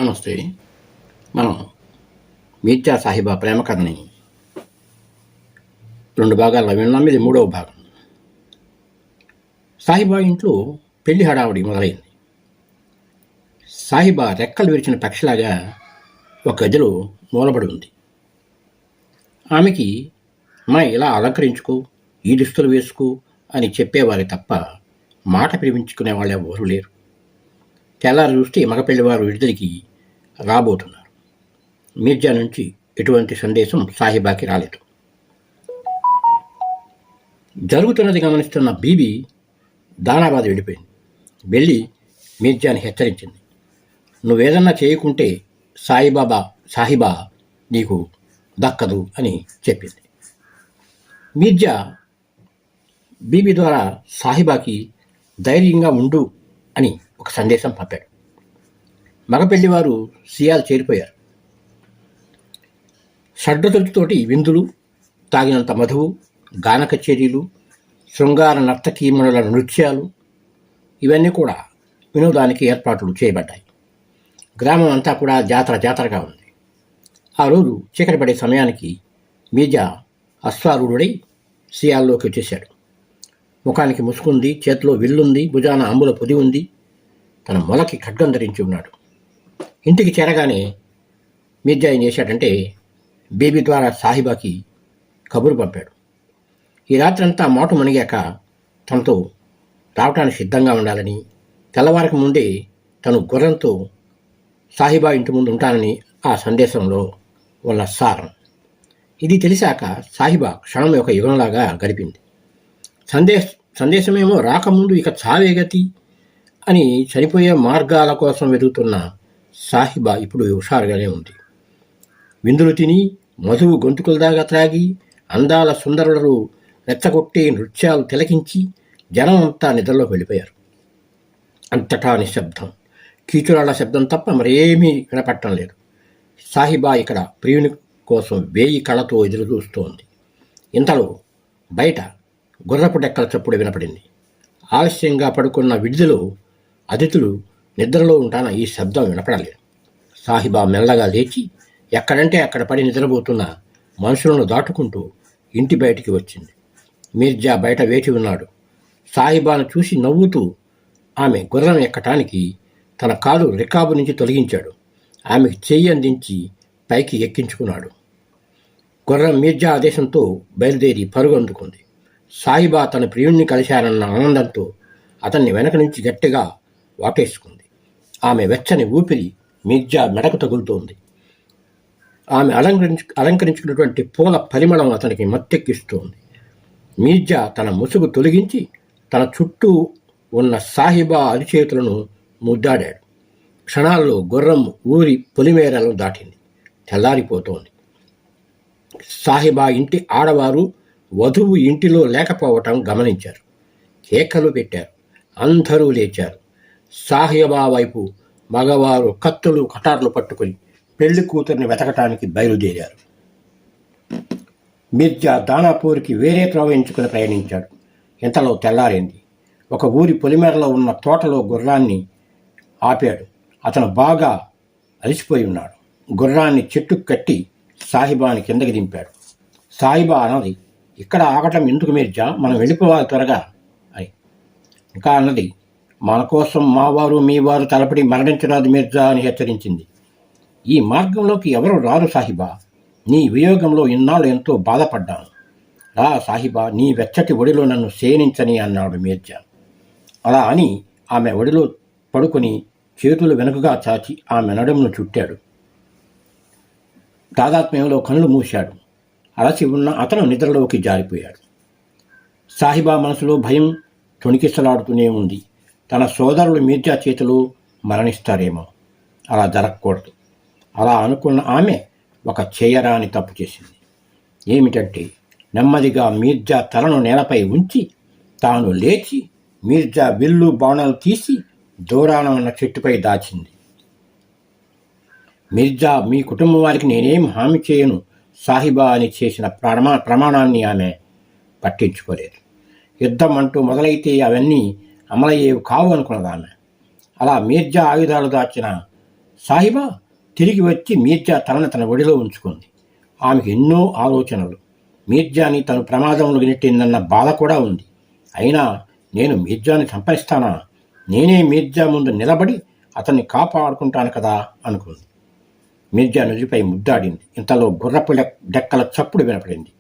నమస్తే. మనం మీర్జా సాహిబా ప్రేమ కథని 2 భాగాల్లో విన్నాం. ఇది 3వ భాగం. సాహిబా ఇంట్లో పెళ్లి హడావుడి మొదలైంది. సాహిబా రెక్కలు విరిచిన పక్షిలాగా ఒక గదిలో మూలబడి ఉంది. ఆమెకి ఇలా అలంకరించుకో, ఈ దుస్తులు వేసుకో అని చెప్పేవారు తప్ప మాట పిలిపించుకునే వాళ్ళు ఎవరూ లేరు. తెల్లారి చూస్తే మగ పెళ్లివారు విడుదలకి రాబోతున్నారు. మీర్జా నుంచి ఎటువంటి సందేశం సాహిబాకి రాలేదు. జరుగుతున్నది గమనిస్తున్న బీబీ దానాబాద్ వెళ్ళిపోయింది. వెళ్ళి మీర్జాని హెచ్చరించింది. నువ్వేదన్నా చేయకుంటే సాహిబా నీకు దక్కదు అని చెప్పింది. మీర్జా బీబీ ద్వారా సాహిబాకి ధైర్యంగా ఉండు అని ఒక సందేశం పంపాడు. మగ పెళ్లివారు సియాలు చేరిపోయారు. షడ్రుచులతోటి విందులు, తాగినంత మధువు, గాన కచేరీలు, శృంగార నర్తకీమణుల నృత్యాలు ఇవన్నీ కూడా వినోదానికి ఏర్పాట్లు చేయబడ్డాయి. గ్రామం అంతా కూడా జాతరగా ఉంది. ఆ రోజు చీకటి పడే సమయానికి మీర్జా అశ్వారూఢుడై సియాల్లోకి వచ్చేశాడు. ముఖానికి ముసుకుంది, చేతిలో విల్లుంది, భుజాన అంబుల పొది ఉంది, తన మొలకి ఖడ్గం ధరించి ఉన్నాడు. ఇంటికి చేరగానే మీర్జా ఏం చేశాడంటే బేబీ ద్వారా సాహిబాకి కబురు పంపాడు. ఈ రాత్రంతా మోటు మునిగాక తనతో రావటానికి సిద్ధంగా ఉండాలని, తెల్లవారికి ముందే తను గుర్రంతో సాహిబా ఇంటి ముందు ఉంటానని ఆ సందేశంలో ఉన్న సారం. ఇది తెలిసాక సాహిబా క్షణం ఒక యుగంలాగా గడిపింది. సందేశమేమో రాకముందు ఇక చావే గతి అని చనిపోయే మార్గాల కోసం వెతుకుతున్న సాహిబా ఇప్పుడు హుషారుగానే ఉంది. విందులు తిని, మధువు గొంతుకుల దాకా త్రాగి, అందాల సుందరులు రెచ్చగొట్టే నృత్యాలు తిలకించి జనం అంతా నిద్రలోకి వెళ్ళిపోయారు. అంతటా నిశ్శబ్దం, కీచురాళ్ల శబ్దం తప్ప మరేమీ వినపట్టం లేదు. సాహిబా ఇక్కడ ప్రియుని కోసం 1000 కళ్ళతో ఎదురు చూస్తోంది. ఇంతలో బయట గుర్రపు డెక్కల చప్పుడు వినపడింది. ఆలస్యంగా పడుకున్న విడిదిలో అతిథులు నిద్రలో ఉంటాన ఈ శబ్దం వినపడలేదు. సాహిబా మెల్లగా లేచి ఎక్కడంటే అక్కడ పడి నిద్రపోతున్న మనుషులను దాటుకుంటూ ఇంటి బయటికి వచ్చింది. మీర్జా బయట వేచి ఉన్నాడు. సాహిబాను చూసి నవ్వుతూ ఆమె గుర్రం ఎక్కటానికి తన కాలు రికాబు నుంచి తొలగించాడు. ఆమెకు చెయ్యి అందించి పైకి ఎక్కించుకున్నాడు. గుర్రం మీర్జా ఆదేశంతో బయలుదేరి పరుగు అందుకుంది. సాహిబా తన ప్రియుణ్ణి కలిశారన్న ఆనందంతో అతన్ని వెనక నుంచి గట్టిగా వాటేసుకుంది. ఆమె వెచ్చని ఊపిరి మీర్జా మెడకు తగులుతోంది. ఆమె అలంకరించుకున్నటువంటి పూల పరిమళం అతనికి మత్తెక్కిస్తోంది. మీర్జా తన ముసుగు తొలగించి తన చుట్టూ ఉన్న సాహిబా అరిచేతులను ముద్దాడాడు. క్షణాల్లో గుర్రం ఊరి పొలిమేరలను దాటింది. తెల్లారిపోతోంది. సాహిబా ఇంటి ఆడవారు వధువు ఇంటిలో లేకపోవటం గమనించారు. కేకలు పెట్టారు. అందరూ లేచారు. సాహిబా వైపు మగవారు కత్తులు కటార్లు పట్టుకుని పెళ్లి కూతురిని వెతకటానికి బయలుదేరారు. మీర్జా దానాపూర్కి వేరే త్రోవ ఎంచుకుని ప్రయాణించాడు. ఇంతలో తెల్లారింది. ఒక ఊరి పొలిమేరలో ఉన్న తోటలో గుర్రాన్ని ఆపాడు. అతను బాగా అలసిపోయి ఉన్నాడు. గుర్రాన్ని చెట్టుకు కట్టి సాహిబాని కిందకి దింపాడు. సాహిబా అన్నది, ఇక్కడ ఆగటం ఎందుకు మీర్జా, మనం వెళ్ళిపోవాలి త్వరగా అని. ఇంకా అన్నది, మన కోసం మావారు మీవారు తలపడి మరణించరాదు మీర్జా అని హెచ్చరించింది. ఈ మార్గంలోకి ఎవరు రారు సాహిబా, నీ వియోగంలో ఇన్నాళ్ళు ఎంతో బాధపడ్డాను. రా సాహిబా, నీ వెచ్చటి ఒడిలో నన్ను సేనించని అన్నాడు మీర్జా. అలా అని ఆమె ఒడిలో పడుకొని చేతులు వెనుకగా చాచి ఆమె నడుమును చుట్టాడు. తాదాత్మ్యంలో కనులు మూశాడు. అలసి ఉన్న అతను నిద్రలోకి జారిపోయాడు. సాహిబా మనసులో భయం తొణికిసలాడుతూనే ఉంది. తన సోదరులు మీర్జా చేతిలో మరణిస్తారేమో. అలా జరగకూడదు. అలా అనుకున్న ఆమె ఒక చేయరాని తప్పు చేసింది. ఏమిటంటే నెమ్మదిగా మీర్జా తలను నేలపై ఉంచి తాను లేచి మీర్జా విల్లు బాణాలు తీసి దూరాన ఉన్న చెట్టుపై దాచింది. మీర్జా, మీ కుటుంబం వారికి నేనేం హామీ చేయను సాహిబా అని చేసిన ప్రమాణాన్ని ఆమె పట్టించుకోలేదు. యుద్ధం అంటూ మొదలైతే అవన్నీ అమలయ్యేవి కావు అనుకున్నది ఆమె. అలా మీర్జా ఆయుధాలు దాచిన సాహిబా తిరిగి వచ్చి మీర్జా తనను తన ఒడిలో ఉంచుకుంది. ఆమెకు ఎన్నో ఆలోచనలు. మీర్జాని తను ప్రమాదంలో నెట్టిందన్న బాధ కూడా ఉంది. అయినా నేను మీర్జాని చంపేస్తానా? నేనే మీర్జా ముందు నిలబడి అతన్ని కాపాడుకుంటాను కదా అనుకుంది. మీర్జా నుదిపై ముద్దాడింది. ఇంతలో గుర్రపు డెక్కల చప్పుడు వినపడింది.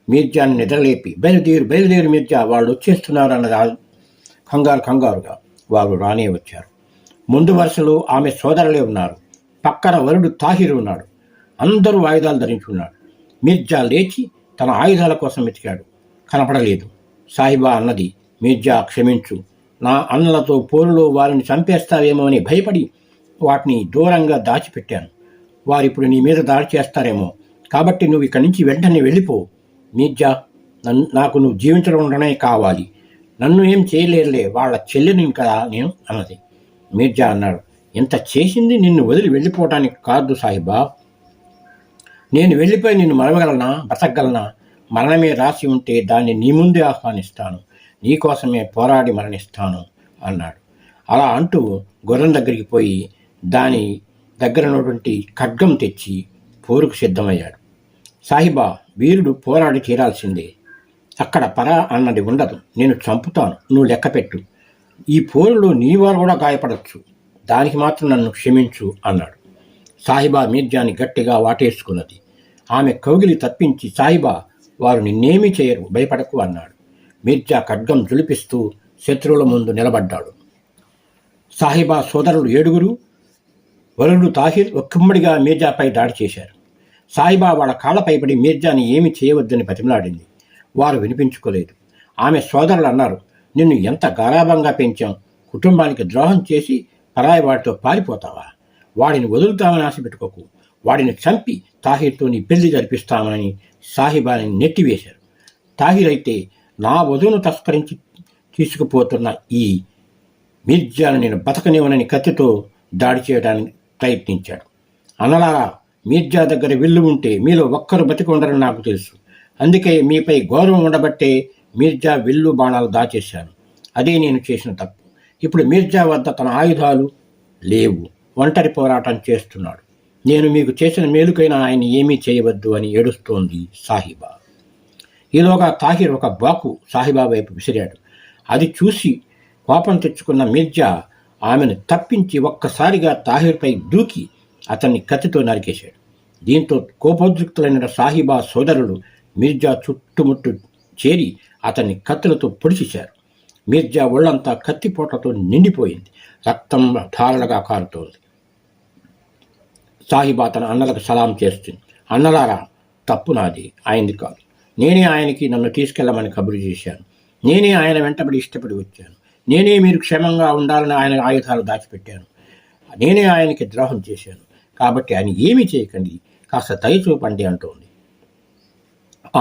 మీర్జాని నిద్రలేపి బయలుదేరు మీర్జా, వాళ్ళు వచ్చేస్తున్నారు అన్నది. కంగారుగా వారు రానే వచ్చారు. ముందు వరుసలో ఆమె సోదరులే ఉన్నారు. పక్కన వరుడు తాహిర్ ఉన్నాడు. అందరూ ఆయుధాలు ధరించుకున్నాడు. మీర్జా లేచి తన ఆయుధాల కోసం వెతికాడు. కనపడలేదు. సాహిబా అన్నది, మీర్జా క్షమించు, నా అన్నలతో పోరులో వారిని చంపేస్తావేమో అని భయపడి వాటిని దూరంగా దాచిపెట్టాను. వారిప్పుడు నీ మీద దాడి చేస్తారేమో, కాబట్టి నువ్వు ఇక్కడి నుంచి వెంటనే వెళ్ళిపో. మీర్జా, నాకు నువ్వు జీవించడం ఉండనే కావాలి. నన్ను ఏం చేయలేరులే, వాళ్ళ చెల్లిని కదా నేను అన్నది. మీర్జా అన్నాడు, ఇంత చేసింది నిన్ను వదిలి వెళ్ళిపోవటానికి కాదు సాహిబా. నేను వెళ్ళిపోయి నిన్ను మరవగలనా, బ్రతకగలనా? మరణమే రాసి ఉంటే దాన్ని నీ ముందే ఆహ్వానిస్తాను. నీకోసమే పోరాడి మరణిస్తాను అన్నాడు. అలా అంటూ గుర్రం దగ్గరికి పోయి దాని దగ్గర ఉన్నటువంటి ఖడ్గం తెచ్చి పోరుకు సిద్ధమయ్యాడు. సాహిబా, వీరుడు పోరాడి తీరాల్సిందే. అక్కడ పరా అన్నది ఉండదు. నేను చంపుతాను, నువ్వు లెక్కపెట్టు. ఈ పోరులో నీవారు కూడా గాయపడవచ్చు. దానికి మాత్రం నన్ను క్షమించు అన్నాడు. సాహిబా మీర్జాని గట్టిగా వాటేసుకున్నది. ఆమె కౌగిలి తప్పించి, సాహిబా, వారు నిన్నేమీ చేయరు, భయపడకు అన్నాడు. మీర్జా ఖడ్గం జులిపిస్తూ శత్రువుల ముందు నిలబడ్డాడు. సాహిబా సోదరులు 7 వరుడు తాహిర్ ఒక్కమ్మడిగా మీర్జాపై దాడి చేశారు. సాహిబా వాళ్ళ కాళ్లపై పడి మీర్జాని ఏమి చేయవద్దని బతిమలాడింది. వారు వినిపించుకోలేదు. ఆమె సోదరులు అన్నారు, నిన్ను ఎంత గారాభంగా పెంచాం, కుటుంబానికి ద్రోహం చేసి పరాయి వాడితో పారిపోతావా? వాడిని వదులుతామని ఆశ పెట్టుకోకు. వాడిని చంపి తాహిర్తో నీ పెళ్లి జరిపిస్తామని సాహిబాని నెట్టివేశారు. తాహిర్ అయితే నా వధువును తస్కరించి తీసుకుపోతున్న ఈ మీర్జాను నేను బతకనివ్వనని కత్తితో దాడి చేయడానికి ప్రయత్నించాడు. అనలారా, మీర్జా దగ్గర విల్లు ఉంటే మీలో ఒక్కరు బతికి ఉండరని నాకు తెలుసు. అందుకే మీపై గౌరవం ఉండబట్టే మీర్జా విల్లు బాణాలు దాచేశాను. అదే నేను చేసిన తప్పు. ఇప్పుడు మీర్జా వద్ద తన ఆయుధాలు లేవు. ఒంటరి పోరాటం చేస్తున్నాడు. నేను మీకు చేసిన మేలుకైనా ఆయన ఏమీ చేయవద్దు అని ఏడుస్తోంది సాహిబా. ఈలోగా తాహిర్ ఒక బాకు సాహిబా వైపు విసిరాడు. అది చూసి కోపం తెచ్చుకున్న మీర్జా ఆమెను తప్పించి ఒక్కసారిగా తాహిర్పై దూకి అతన్ని కత్తితో నరికేశాడు. దీంతో కోపోద్రిక్తులైన సాహిబా సోదరులు మీర్జా చుట్టుముట్టు చేరి అతన్ని కత్తులతో పొడిచేశారు. మీర్జా ఒళ్లంతా కత్తిపోట్లతో నిండిపోయింది. రక్తం ధారలుగా కారుతోంది. సాహిబా తన అన్నలకు సలాం చేస్తుంది. అన్నలారా, తప్పు నాది, ఆయనది కాదు. నేనే ఆయనకి నన్ను తీసుకెళ్లమని కబురు చేశాను. నేనే ఆయన వెంటబడి ఇష్టపడి వచ్చాను. నేనే మీరు క్షేమంగా ఉండాలని ఆయన ఆయుధాలు దాచిపెట్టాను. నేనే ఆయనకి ద్రోహం చేశాను. కాబట్టి ఆయన ఏమీ చేయకండి, కాస్త దయ చూపండి అంటోంది.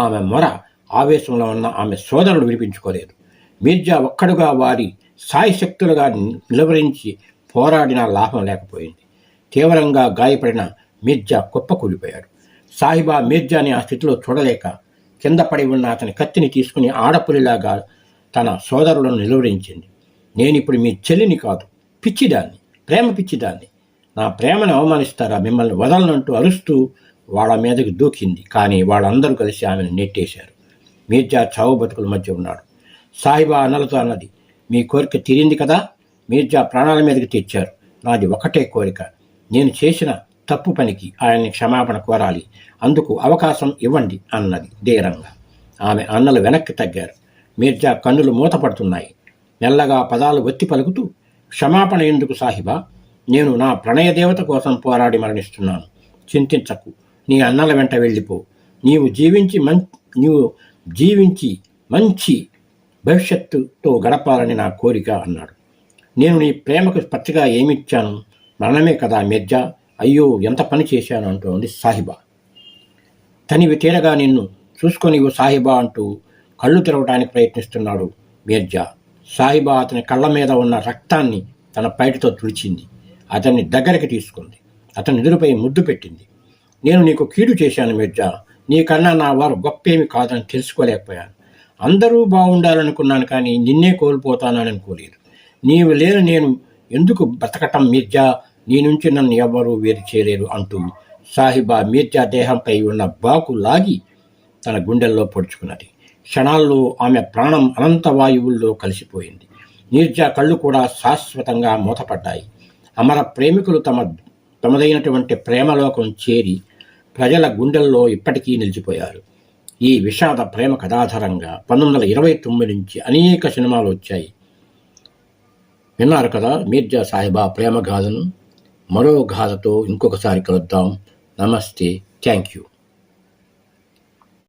ఆమె మొర ఆవేశంలో ఉన్న ఆమె సోదరులు వినిపించుకోలేదు. మీర్జా ఒక్కడుగా వారి సాయశక్తులుగా నిలవరించి పోరాడిన లాభం లేకపోయింది. తీవ్రంగా గాయపడిన మీర్జా కుప్పకూలిపోయాడు. సాహిబా మీర్జాని ఆ స్థితిలో చూడలేక కింద పడి ఉన్న అతని కత్తిని తీసుకుని ఆడపులిలాగా తన సోదరులను నిలువరించింది. నేనిప్పుడు మీ చెల్లిని కాదు, పిచ్చిదాన్ని, ప్రేమ పిచ్చిదాన్ని. నా ప్రేమను అవమానిస్తారా? మిమ్మల్ని వదలనంటూ అరుస్తూ వాళ్ళ మీదకి దూకింది. కానీ వాళ్ళందరూ కలిసి ఆమెను నెట్టేశారు. మీర్జా చావు బతుకుల మధ్య ఉన్నాడు. సాహిబా అన్నలతో అన్నది, మీ కోరిక తీరింది కదా? మీర్జా ప్రాణాల మీదకి తెచ్చారు. నాది ఒకటే కోరిక. నేను చేసిన తప్పు పనికి ఆయన్ని క్షమాపణ కోరాలి. అందుకు అవకాశం ఇవ్వండి అన్నది ధీరంగా. ఆమె అన్నలు వెనక్కి తగ్గారు. మీర్జా కన్నులు మూతపడుతున్నాయి. మెల్లగా పదాలు ఒత్తి పలుకుతూ, క్షమాపణ ఎందుకు సాహిబా? నేను నా ప్రణయదేవత కోసం పోరాడి మరణిస్తున్నాను. చింతించకు, నీ అన్నల వెంట వెళ్ళిపో. నీవు జీవించి మంచి భవిష్యత్తుతో గడపాలని నా కోరిక అన్నాడు. నేను నీ ప్రేమకు పచ్చిగా ఏమిచ్చాను? మరణమే కదా మీర్జా. అయ్యో, ఎంత పని చేశాను అంటోంది సాహిబా. తనివి తీరగా నిన్ను చూసుకొనివు సాహిబా అంటూ కళ్ళు తెరవడానికి ప్రయత్నిస్తున్నాడు మీర్జా. సాహిబా అతని కళ్ళ మీద ఉన్న రక్తాన్ని తన పైటతో తుడిచింది. అతన్ని దగ్గరికి తీసుకుంది. అతని ఎదురుపై ముద్దు పెట్టింది. నేను నీకు కీడు చేశాను మీర్జా. నీకన్నా నా వారు గొప్పేమి కాదని తెలుసుకోలేకపోయాను. అందరూ బాగుండాలనుకున్నాను, కానీ నిన్నే కోల్పోతానని అనుకోలేదు. నీవు లేని నేను ఎందుకు బ్రతకటం మీర్జా నీ నుంచి నన్ను ఎవ్వరూ వేరు చేయలేరు అంటూ సాహిబా మీర్జా దేహంపై ఉన్న బాకు లాగి తన గుండెల్లో పొడుచుకున్నది. క్షణాల్లో ఆమె ప్రాణం అనంత వాయువుల్లో కలిసిపోయింది. మీర్జా కళ్ళు కూడా శాశ్వతంగా మూతపడ్డాయి. అమర ప్రేమికులు తమదైనటువంటి ప్రేమలోకం చేరి ప్రజల గుండెల్లో ఇప్పటికీ నిలిచిపోయారు. ఈ విషాద ప్రేమ కథాధారంగా 1929 నుంచి అనేక సినిమాలు వచ్చాయి. విన్నారు కదా మీర్జా సాహిబా ప్రేమ గాథను. మరో గాథతో ఇంకొకసారి కలుద్దాం. నమస్తే. Thank you.